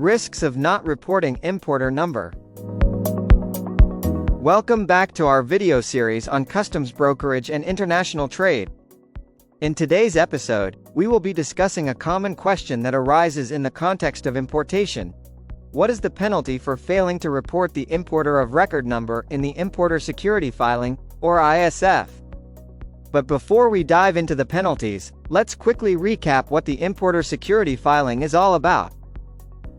Risks of not reporting importer number. Welcome back to our video series on customs brokerage and international trade. In today's episode, we will be discussing a common question that arises in the context of importation. What is the penalty for failing to report the importer of record number in the importer security filing, or ISF? But before we dive into the penalties, let's quickly recap what the importer security filing is all about.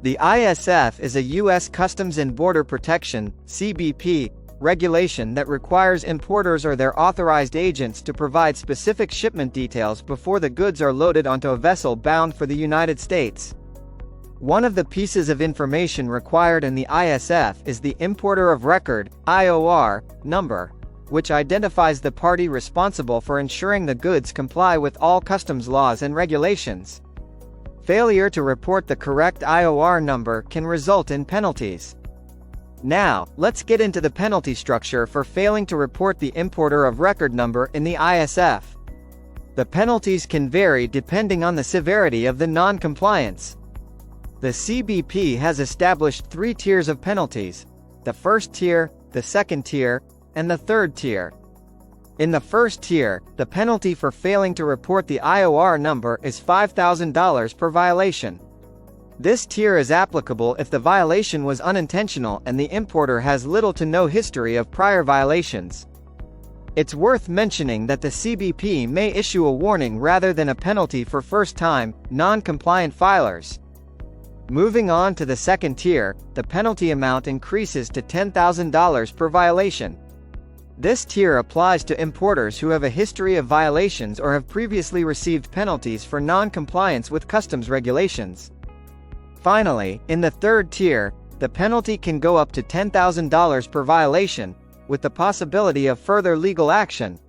The ISF is a U.S. Customs and Border Protection (CBP) regulation that requires importers or their authorized agents to provide specific shipment details before the goods are loaded onto a vessel bound for the United States. One of the pieces of information required in the ISF is the Importer of Record (IOR) number, which identifies the party responsible for ensuring the goods comply with all customs laws and regulations. Failure to report the correct IOR number can result in penalties. Now, let's get into the penalty structure for failing to report the importer of record number in the ISF. The penalties can vary depending on the severity of the non-compliance. The CBP has established 3 tiers of penalties: the first tier, the second tier, and the third tier. In the first tier, the penalty for failing to report the IOR number is $5,000 per violation. This tier is applicable if the violation was unintentional and the importer has little to no history of prior violations. It's worth mentioning that the CBP may issue a warning rather than a penalty for first-time, non-compliant filers. Moving on to the second tier, the penalty amount increases to $10,000 per violation. This tier applies to importers who have a history of violations or have previously received penalties for non-compliance with customs regulations. Finally, in the third tier, the penalty can go up to $10,000 per violation, with the possibility of further legal action.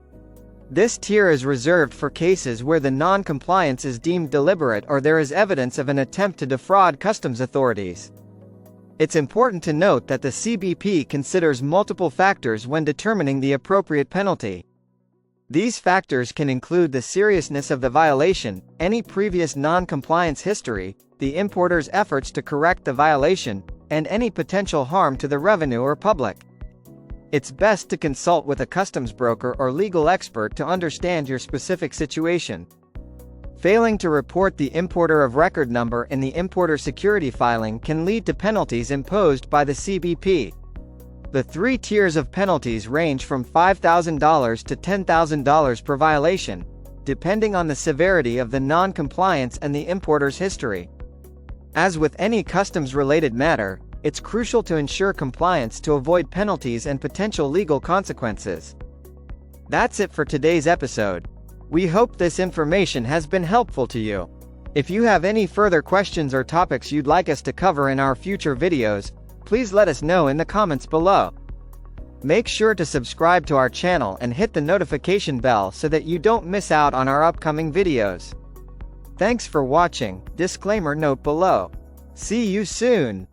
This tier is reserved for cases where the non-compliance is deemed deliberate or there is evidence of an attempt to defraud customs authorities. It's important to note that the CBP considers multiple factors when determining the appropriate penalty. These factors can include the seriousness of the violation, any previous non-compliance history, the importer's efforts to correct the violation, and any potential harm to the revenue or public. It's best to consult with a customs broker or legal expert to understand your specific situation. Failing to report the importer of record number in the importer security filing can lead to penalties imposed by the CBP. The 3 tiers of penalties range from $5,000 to $10,000 per violation, depending on the severity of the non-compliance and the importer's history. As with any customs-related matter, it's crucial to ensure compliance to avoid penalties and potential legal consequences. That's it for today's episode. We hope this information has been helpful to you. If you have any further questions or topics you'd like us to cover in our future videos, please let us know in the comments below. Make sure to subscribe to our channel and hit the notification bell so that you don't miss out on our upcoming videos. Thanks for watching. Disclaimer note below. See you soon.